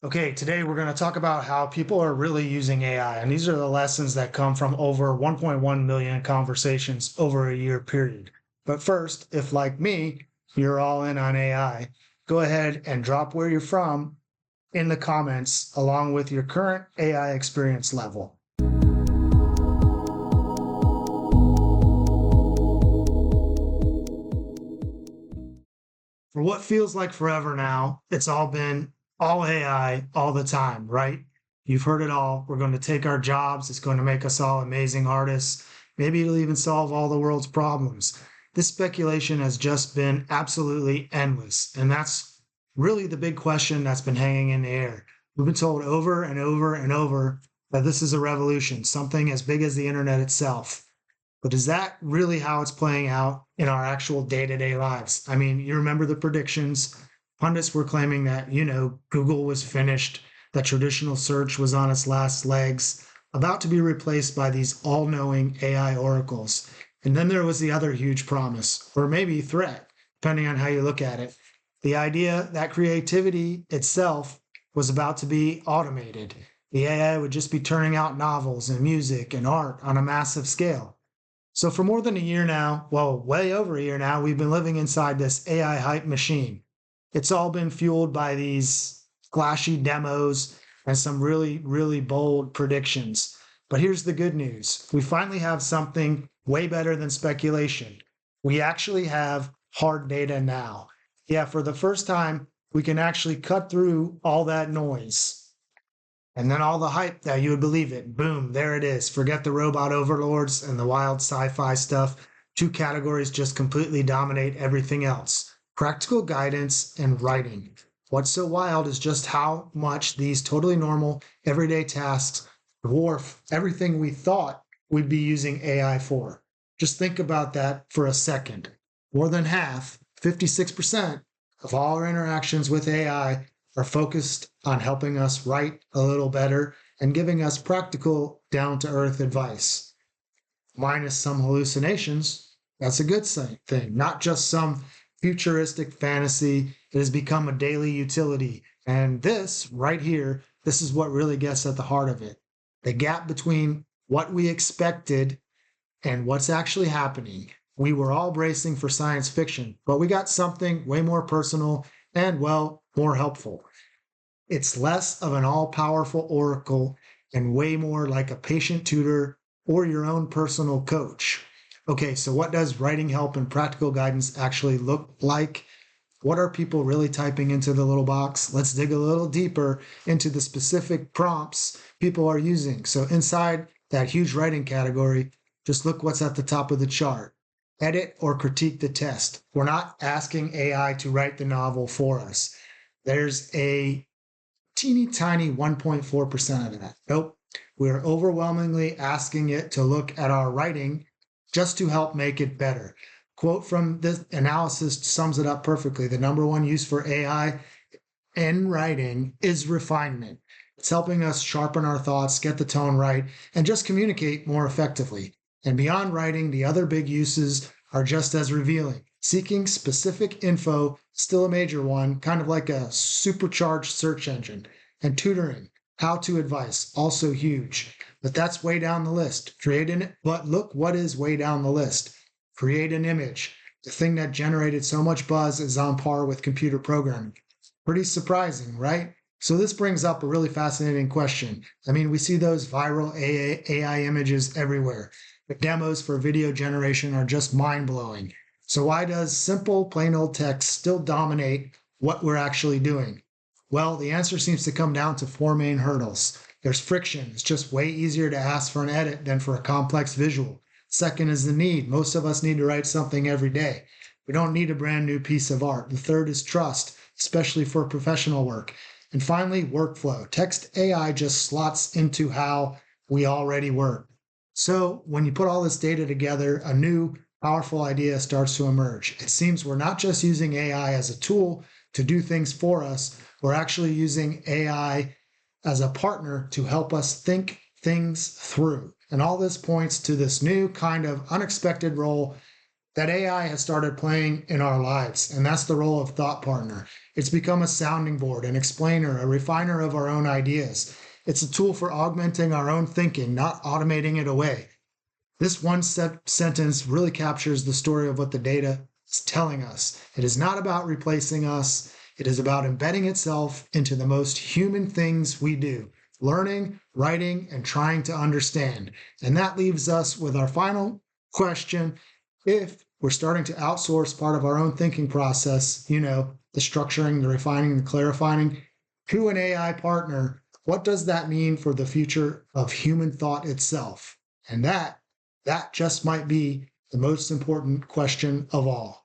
Okay, today we're going to talk about how people are really using AI. And these are the lessons that come from over 1.1 million conversations over a year period. But first, if like me, you're all in on AI, go ahead and drop where you're from in the comments along with your current AI experience level. For what feels like forever now, it's all been all AI all the time, right? You've heard it all. We're going to take our jobs. It's going to make us all amazing artists. Maybe it'll even solve all the world's problems. This speculation has just been absolutely endless. And that's really the big question that's been hanging in the air. We've been told over and over and over that this is a revolution, something as big as the internet itself. But is that really how it's playing out in our actual day-to-day lives? I mean, you remember the predictions. Pundits were claiming that, Google was finished, that traditional search was on its last legs, about to be replaced by these all-knowing AI oracles. And then there was the other huge promise, or maybe threat, depending on how you look at it. The idea that creativity itself was about to be automated. The AI would just be turning out novels and music and art on a massive scale. So for more than a year now, well, way over a year now, we've been living inside this AI hype machine. It's all been fueled by these flashy demos and some really, really bold predictions. But here's the good news. We finally have something way better than speculation. We actually have hard data now. Yeah, for the first time, we can actually cut through all that noise. And then all the hype that you would believe it. Boom, there it is. Forget the robot overlords and the wild sci-fi stuff. Two categories just completely dominate everything else. Practical guidance and writing. What's so wild is just how much these totally normal, everyday tasks dwarf everything we thought we'd be using AI for. Just think about that for a second. More than half, 56% of all our interactions with AI are focused on helping us write a little better and giving us practical, down-to-earth advice. Minus some hallucinations, that's a good thing, not just some futuristic fantasy. It has become a daily utility. And this, right here, this is what really gets at the heart of it. The gap between what we expected and what's actually happening. We were all bracing for science fiction, but we got something way more personal and, well, more helpful. It's less of an all-powerful oracle and way more like a patient tutor or your own personal coach. Okay, so what does writing help and practical guidance actually look like? What are people really typing into the little box? Let's dig a little deeper into the specific prompts people are using. So inside that huge writing category, just look what's at the top of the chart. Edit or critique the test. We're not asking AI to write the novel for us. There's a teeny tiny 1.4% of that. Nope. We're overwhelmingly asking it to look at our writing just to help make it better. Quote from this analysis sums it up perfectly. The number one use for AI in writing is refinement. It's helping us sharpen our thoughts, get the tone right, and just communicate more effectively. And beyond writing, the other big uses are just as revealing. Seeking specific info, still a major one, kind of like a supercharged search engine. And tutoring, how-to advice, also huge. But that's way down the list. But look what is way down the list. Create an image. The thing that generated so much buzz is on par with computer programming. Pretty surprising, right? So this brings up a really fascinating question. I mean, we see those viral AI images everywhere. The demos for video generation are just mind-blowing. So why does simple, plain old text still dominate what we're actually doing? Well, the answer seems to come down to four main hurdles. There's friction. It's just way easier to ask for an edit than for a complex visual. Second is the need. Most of us need to write something every day. We don't need a brand new piece of art. The third is trust, especially for professional work. And finally, workflow. Text AI just slots into how we already work. So when you put all this data together, a new powerful idea starts to emerge. It seems we're not just using AI as a tool to do things for us, we're actually using AI as a partner to help us think things through. And all this points to this new kind of unexpected role that AI has started playing in our lives, and that's the role of thought partner. It's become a sounding board, an explainer, a refiner of our own ideas. It's a tool for augmenting our own thinking, not automating it away. This sentence really captures the story of what the data is telling us. It is not about replacing us, it is about embedding itself into the most human things we do, learning, writing, and trying to understand. And that leaves us with our final question. If we're starting to outsource part of our own thinking process, the structuring, the refining, the clarifying, to an AI partner, what does that mean for the future of human thought itself? And that just might be the most important question of all.